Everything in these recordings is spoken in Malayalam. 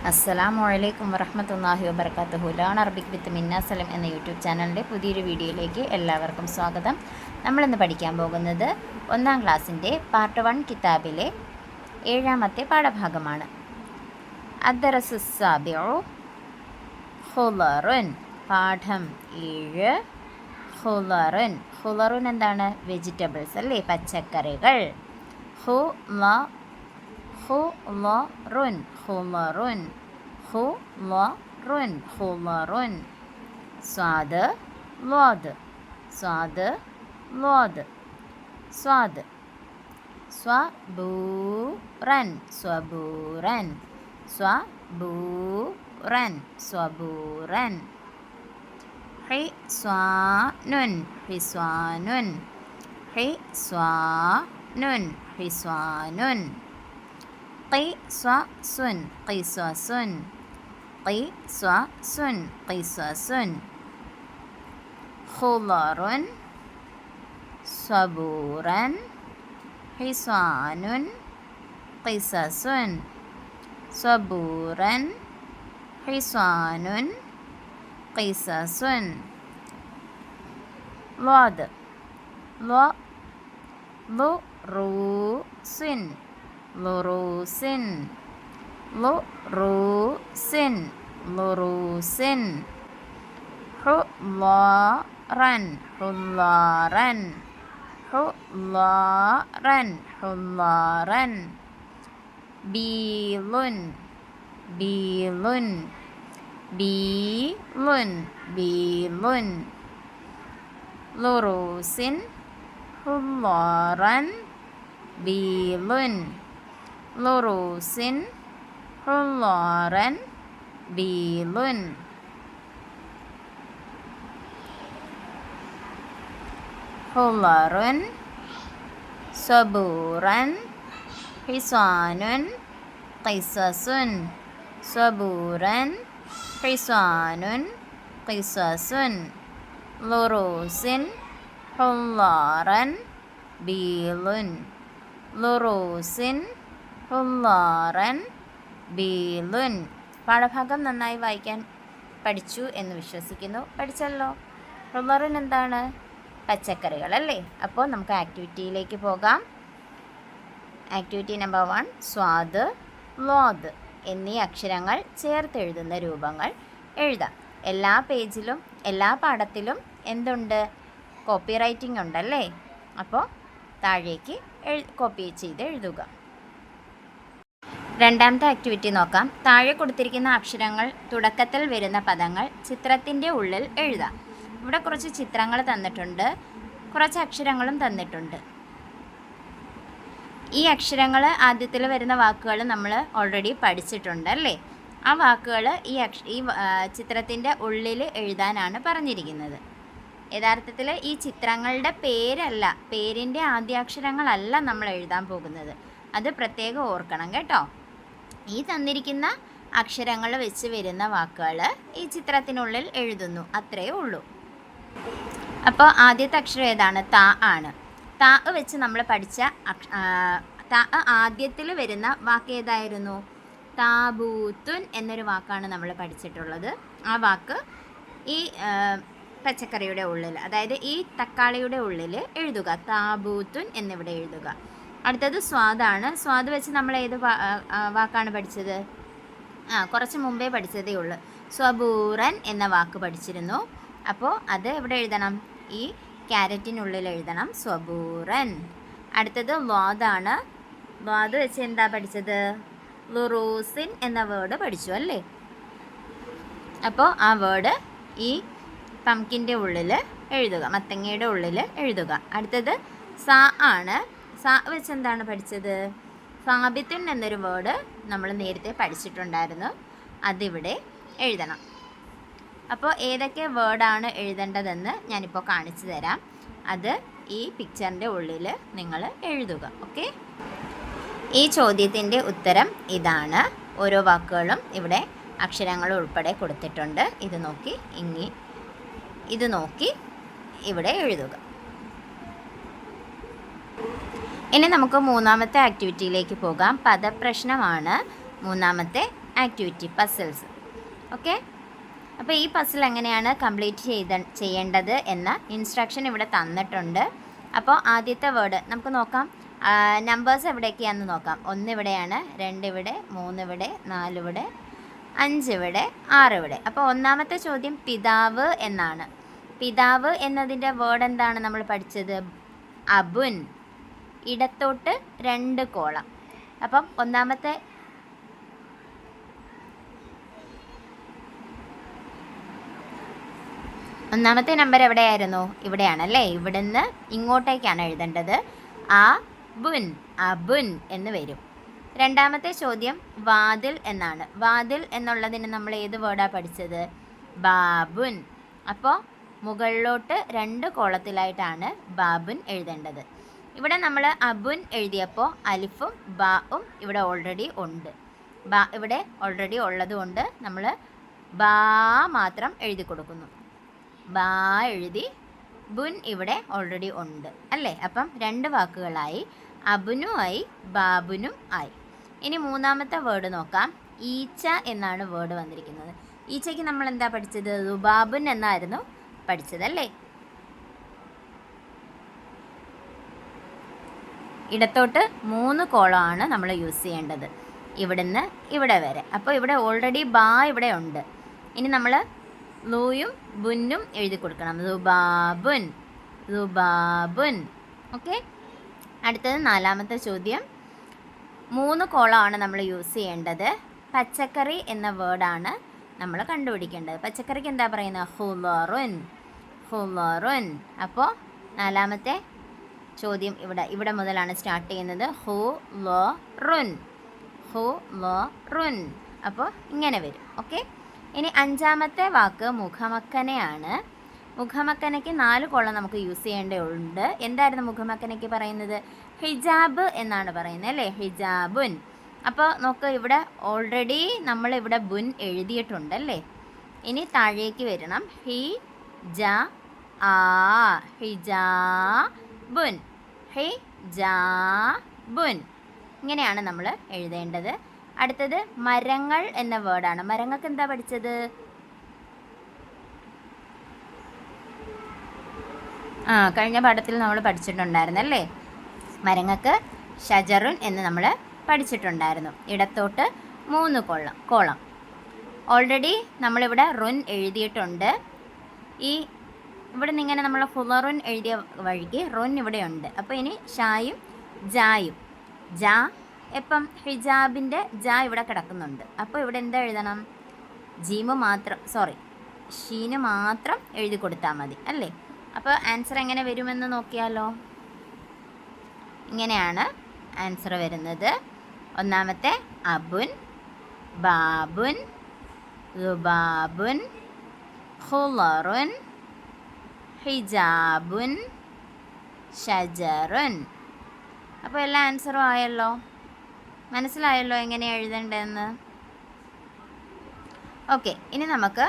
അസ്സലാമു അലൈക്കും വറഹ്മത്തുള്ളാഹി വബറകാതുഹു. ലേൺ അറബിക് വിത്ത് മിന്ന സലം എന്ന യൂട്യൂബ് ചാനലിൻ്റെ പുതിയൊരു വീഡിയോയിലേക്ക് എല്ലാവർക്കും സ്വാഗതം. നമ്മളിന്ന് പഠിക്കാൻ പോകുന്നത് 1-ാം ക്ലാസ്സിൻ്റെ പാർട്ട് 1 കിതാബിലെ 7-ാമത്തെ പാഠഭാഗമാണ്. അദ്ദറസുസ്സാബിഉ ഖുളറുൻ. പാഠം 7 ഖുളറുൻ. ഖുളറുൻ എന്താണ്? വെജിറ്റബിൾസ് അല്ലേ, പച്ചക്കറികൾ. ഖുളറുൻ ഖുളറുൻ ഖുളറുൻ ഖുളറുൻ. സ്വാദ് ളാദ് സ്വാദ് ളാദ് സ്വാദ്. സ്വബൂറൻ സ്വബൂറൻ സ്വബൂറൻ സ്വബൂറൻ. ഹിസ്വാനുൻ ഹിസ്വാനുൻ ഹിസ്വാനുൻ ഹിസ്വാനുൻ. ഖിസ്വസുൻ ഖിസ്വസുൻ ഖിസ്വസുൻ ഖിസ്വസുൻ. ഖുളറുൻ സ്വബൂറൻ ഹിസ്വാനുൻ ഖിസ്വസുൻ. സ്വബൂറൻ ഹിസ്വാനുൻ ഖിസ്വസുൻ. ളാദ് ളുറൂസിൻ ളുറൂസിൻ ളുറൂസിൻ ളുറൂസിൻ. ഹുളാറൻ ഹുളാറൻ ഹുളാറൻ ഹുളാറൻ. ബീലുൻ ബീലുൻ ബീലുൻ ബീലുൻ. ളുറൂസിൻ ഹുളാറൻ ബീലുൻ ളുറൂസിൻ ഹുളാറൻ ബീലുൻ. ഹുളറുൻ സ്വബൂറൻ ഹിസ്വാനുൻ ഖിസ്വസുൻ. സ്വബൂറൻ ഹിസ്വാനുൻ ഖിസ്വസുൻ. ളുറൂസിൻ ഹുളാറൻ ബീലുൻ ളുറൂസിൻ ഹുളാറൻ ബീലുൻ. പാഠഭാഗം നന്നായി വായിക്കാൻ പഠിച്ചു എന്ന് വിശ്വസിക്കുന്നു. പഠിച്ചല്ലോ. ഹുളറുൻ എന്താണ്? പച്ചക്കറികൾ അല്ലേ. അപ്പോൾ നമുക്ക് ആക്ടിവിറ്റിയിലേക്ക് പോകാം. ആക്ടിവിറ്റി നമ്പർ 1, സ്വാദ് ളാദ് എന്നീ അക്ഷരങ്ങൾ ചേർത്തെഴുതുന്ന രൂപങ്ങൾ എഴുതാം. എല്ലാ പേജിലും എല്ലാ പാഠത്തിലും എന്തുണ്ട്? കോപ്പി റൈറ്റിംഗ് ഉണ്ടല്ലേ. അപ്പോൾ താഴേക്ക് കോപ്പി ചെയ്ത് എഴുതുക. രണ്ടാമത്തെ ആക്ടിവിറ്റി നോക്കാം. താഴെ കൊടുത്തിരിക്കുന്ന അക്ഷരങ്ങൾ തുടക്കത്തിൽ വരുന്ന പദങ്ങൾ ചിത്രത്തിൻ്റെ ഉള്ളിൽ എഴുതാം. ഇവിടെ കുറച്ച് ചിത്രങ്ങൾ തന്നിട്ടുണ്ട്, കുറച്ച് അക്ഷരങ്ങളും തന്നിട്ടുണ്ട്. ഈ അക്ഷരങ്ങൾ ആദ്യത്തിൽ വരുന്ന വാക്കുകൾ നമ്മൾ ഓൾറെഡി പഠിച്ചിട്ടുണ്ട് അല്ലേ. ആ വാക്കുകൾ ഈ ചിത്രത്തിൻ്റെ ഉള്ളിൽ എഴുതാനാണ് പറഞ്ഞിരിക്കുന്നത്. യഥാർത്ഥത്തിൽ ഈ ചിത്രങ്ങളുടെ പേരല്ല, പേരിൻ്റെ ആദ്യാക്ഷരങ്ങളല്ല നമ്മൾ എഴുതാൻ പോകുന്നത്. അത് പ്രത്യേകം ഓർക്കണം കേട്ടോ. ഈ തന്നിരിക്കുന്ന അക്ഷരങ്ങൾ വെച്ച് വരുന്ന വാക്കുകൾ ഈ ചിത്രത്തിനുള്ളിൽ എഴുതുന്നു, അത്രയേ ഉള്ളൂ. അപ്പോൾ ആദ്യത്തെ അക്ഷരം ഏതാണ്? താ ആണ്. താ വെച്ച് നമ്മൾ പഠിച്ച താ ആദ്യത്തിൽ വരുന്ന വാക്ക് ഏതായിരുന്നു? താബൂത്തുൻ എന്നൊരു വാക്കാണ് നമ്മൾ പഠിച്ചിട്ടുള്ളത്. ആ വാക്ക് ഈ പച്ചക്കറിയുടെ ഉള്ളിൽ, അതായത് ഈ തക്കാളിയുടെ ഉള്ളിൽ എഴുതുക. താബൂത്തുൻ എന്നിവിടെ എഴുതുക. അടുത്തത് സ്വാദാണ്. സ്വാദ് വെച്ച് നമ്മൾ ഏത് വാക്കാണ് പഠിച്ചത്? കുറച്ച് മുമ്പേ പഠിച്ചതേ ഉള്ളൂ. സ്വബൂറൻ എന്ന വാക്ക് പഠിച്ചിരുന്നു. അപ്പോൾ അത് എവിടെ എഴുതണം? ഈ ക്യാരറ്റിനുള്ളിൽ എഴുതണം, സ്വബൂറൻ. അടുത്തത് ളാദാണ്. ളാദ് വെച്ച് എന്താ പഠിച്ചത്? ളുറൂസിൻ എന്ന വേർഡ് പഠിച്ചു അല്ലേ. അപ്പോൾ ആ വേർഡ് ഈ പംകിൻ്റെ ഉള്ളിൽ എഴുതുക, മത്തങ്ങയുടെ ഉള്ളിൽ എഴുതുക. അടുത്തത് സാ ആണ്. സാ വെച്ച് എന്താണ് പഠിച്ചത്? സാബിത്തുൻ എന്നൊരു വേർഡ് നമ്മൾ നേരത്തെ പഠിച്ചിട്ടുണ്ടായിരുന്നു, അതിവിടെ എഴുതണം. അപ്പോൾ ഏതൊക്കെ വേർഡാണ് എഴുതേണ്ടതെന്ന് ഞാനിപ്പോൾ കാണിച്ചു തരാം. അത് ഈ പിക്ചറിൻ്റെ ഉള്ളിൽ നിങ്ങൾ എഴുതുക. ഓക്കെ. ഈ ചോദ്യത്തിൻ്റെ ഉത്തരം ഇതാണ്. ഓരോ വാക്കുകളും ഇവിടെ അക്ഷരങ്ങൾ ഉൾപ്പെടെ കൊടുത്തിട്ടുണ്ട്. ഇത് നോക്കി ഇവിടെ എഴുതുക. ഇനി നമുക്ക് മൂന്നാമത്തെ ആക്ടിവിറ്റിയിലേക്ക് പോകാം. പദപ്രശ്നമാണ് മൂന്നാമത്തെ ആക്ടിവിറ്റി പസിൽസ്. ഓക്കെ, അപ്പോൾ ഈ പസിൽ എങ്ങനെയാണ് കംപ്ലീറ്റ് ചെയ്യേണ്ടത് എന്ന ഇൻസ്ട്രക്ഷൻ ഇവിടെ തന്നിട്ടുണ്ട്. അപ്പോൾ ആദ്യത്തെ വേർഡ് നമുക്ക് നോക്കാം. നമ്പേഴ്സ് എവിടെയൊക്കെയാണെന്ന് നോക്കാം. 1 ഇവിടെയാണ്, 2 ഇവിടെ, 3 ഇവിടെ, 4 ഇവിടെ, 5 ഇവിടെ, 6 ഇവിടെ. അപ്പോൾ ഒന്നാമത്തെ ചോദ്യം പിതാവ് എന്നാണ്. പിതാവ് എന്നതിൻ്റെ വേർഡ് എന്താണ് നമ്മൾ പഠിച്ചത്? അബുൻ. ഇടത്തോട്ട് 2 കോളം. അപ്പം ഒന്നാമത്തെ നമ്പർ എവിടെയായിരുന്നു? ഇവിടെയാണല്ലേ. ഇവിടുന്ന് ഇങ്ങോട്ടേക്കാണ് എഴുതേണ്ടത്. ബുൻ, അബുൻ എന്ന് വരും. രണ്ടാമത്തെ ചോദ്യം വാതിൽ എന്നാണ്. വാതിൽ എന്നുള്ളതിന് നമ്മൾ ഏത് വേർഡാണ് പഠിച്ചത്? ബാബുൻ. അപ്പോൾ മുകളിലോട്ട് 2 കോളത്തിലായിട്ടാണ് ബാബുൻ എഴുതേണ്ടത്. ഇവിടെ നമ്മൾ അബുൻ എഴുതിയപ്പോൾ അലിഫും ബാവും ഇവിടെ ഓൾറെഡി ഉണ്ട്. ബാ ഇവിടെ ഓൾറെഡി ഉള്ളതുകൊണ്ട് നമ്മൾ ബാ മാത്രം എഴുതി കൊടുക്കുന്നു. ബാ എഴുതി, ബുൻ ഇവിടെ ഓൾറെഡി ഉണ്ട് അല്ലേ. അപ്പം 2 വാക്കുകളായി, അബുനും ആയി, ബാബുനും ആയി. ഇനി മൂന്നാമത്തെ വേർഡ് നോക്കാം. ഈച്ച എന്നാണ് വേർഡ് വന്നിരിക്കുന്നത്. ഈച്ചയ്ക്ക് നമ്മൾ എന്താ പഠിച്ചത്? റുബാബുൻ എന്നായിരുന്നു പഠിച്ചതല്ലേ. ഇടത്തോട്ട് 3 കോളമാണ് നമ്മൾ യൂസ് ചെയ്യേണ്ടത്, ഇവിടുന്ന് ഇവിടെ വരെ. അപ്പോൾ ഇവിടെ ഓൾറെഡി ബാ ഇവിടെ ഉണ്ട്. ഇനി നമ്മൾ ലൂയും ബുന്നും എഴുതി കൊടുക്കണം. റുബാബുൻ, റുബാബുൻ. ഓക്കെ, അടുത്തത് 4ാമത്തെ ചോദ്യം. 3 കോളമാണ് നമ്മൾ യൂസ് ചെയ്യേണ്ടത്. പച്ചക്കറി എന്ന വേർഡാണ് നമ്മൾ കണ്ടുപിടിക്കേണ്ടത്. പച്ചക്കറിക്ക് എന്താ പറയുന്നത്? ഹുലറുൻ, ഹുലറുൻ. അപ്പോൾ 4ാമത്തെ ചോദ്യം ഇവിടെ മുതലാണ് സ്റ്റാർട്ട് ചെയ്യുന്നത്. ഹുലറുൻ, ഹുലറുൻ. അപ്പോൾ ഇങ്ങനെ വരും. ഓക്കെ, ഇനി 5ാമത്തെ വാക്ക് മുഖമക്കനയാണ്. മുഖമക്കനയ്ക്ക് 4 കോളം നമുക്ക് യൂസ് ചെയ്യേണ്ടതുണ്ട്. എന്തായിരുന്നു മുഖമക്കനയ്ക്ക് പറയുന്നത്? ഹിജാബ് എന്നാണ് പറയുന്നത് അല്ലേ, ഹിജാബുൻ. അപ്പോൾ നോക്ക്, ഇവിടെ ഓൾറെഡി നമ്മളിവിടെ ബുൻ എഴുതിയിട്ടുണ്ടല്ലേ. ഇനി താഴേക്ക് വരണം. ഹിജാബുൻ, ഹിജാബുൻ. ഇങ്ങനെയാണ് നമ്മൾ എഴുതേണ്ടത്. അടുത്തത് മരങ്ങൾ എന്ന വേർഡാണ്. മരങ്ങൾക്ക് എന്താ പഠിച്ചത്? കഴിഞ്ഞ പാഠത്തിൽ നമ്മൾ പഠിച്ചിട്ടുണ്ടായിരുന്നല്ലേ. മരങ്ങൾക്ക് ഷജറുൻ എന്ന് നമ്മൾ പഠിച്ചിട്ടുണ്ടായിരുന്നു. ഇടത്തോട്ട് 3 കോളം. ഓൾറെഡി നമ്മളിവിടെ റുൻ എഴുതിയിട്ടുണ്ട്. ഇവിടെ നിന്ന് ഇങ്ങനെ നമ്മൾ ഹുലറുൻ എഴുതിയ വഴിക്ക് റുൻ ഇവിടെയുണ്ട്. അപ്പോൾ ഇനി ഷായും ജായും. ജാ ഇപ്പം ഹിജാബിൻ്റെ ജാ ഇവിടെ കിടക്കുന്നുണ്ട്. അപ്പോൾ ഇവിടെ എന്താ എഴുതണം? ജീമ് മാത്രം, ഷീന് മാത്രം എഴുതി കൊടുത്താൽ മതി അല്ലേ. അപ്പോൾ ആൻസർ എങ്ങനെ വരുമെന്ന് നോക്കിയാലോ. ഇങ്ങനെയാണ് ആൻസർ വരുന്നത്. ഒന്നാമത്തെ അബുൻ, ബാബുൻ, റുബാബുൻ, ഹുലറുൻ, ഹിജാബുൻ, ഷജറുൻ. അപ്പോൾ എല്ലാ ആൻസറും ആയല്ലോ. മനസ്സിലായല്ലോ എങ്ങനെയാണ് എഴുതേണ്ടതെന്ന്. ഓക്കെ, ഇനി നമുക്ക്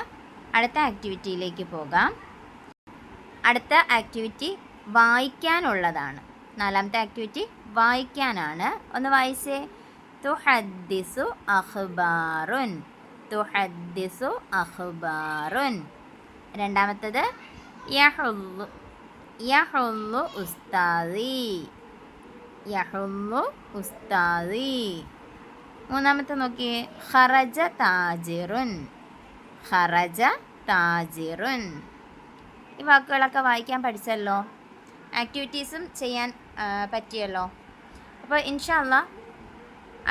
അടുത്ത ആക്ടിവിറ്റിയിലേക്ക് പോകാം. അടുത്ത ആക്ടിവിറ്റി വായിക്കാനുള്ളതാണ്. 4ാമത്തെ ആക്ടിവിറ്റി വായിക്കാനാണ്. ഒന്ന് വായിച്ചേ. തുഹദ്ദിസു അഖ്ബാറുൻ, തുഹദ്ദിസു അഖ്ബാറുൻ. രണ്ടാമത്തേത് യഹുല്ലു ഉസ്താദി, യഹുല്ലു ഉസ്താദി. മൂന്നാമത്തെ നോക്കിയേ. ഖറജ താജിറുൻ, ഖറജ താജിറുൻ. ഈ വാക്കുകളൊക്കെ വായിക്കാൻ പഠിച്ചല്ലോ. ആക്ടിവിറ്റീസും ചെയ്യാൻ പറ്റിയല്ലോ. അപ്പോൾ ഇൻഷാ അല്ലാഹ്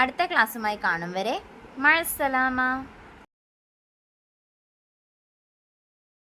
അടുത്ത ക്ലാസ്സുമായി കാണും വരെ മഅസ്സലാമ.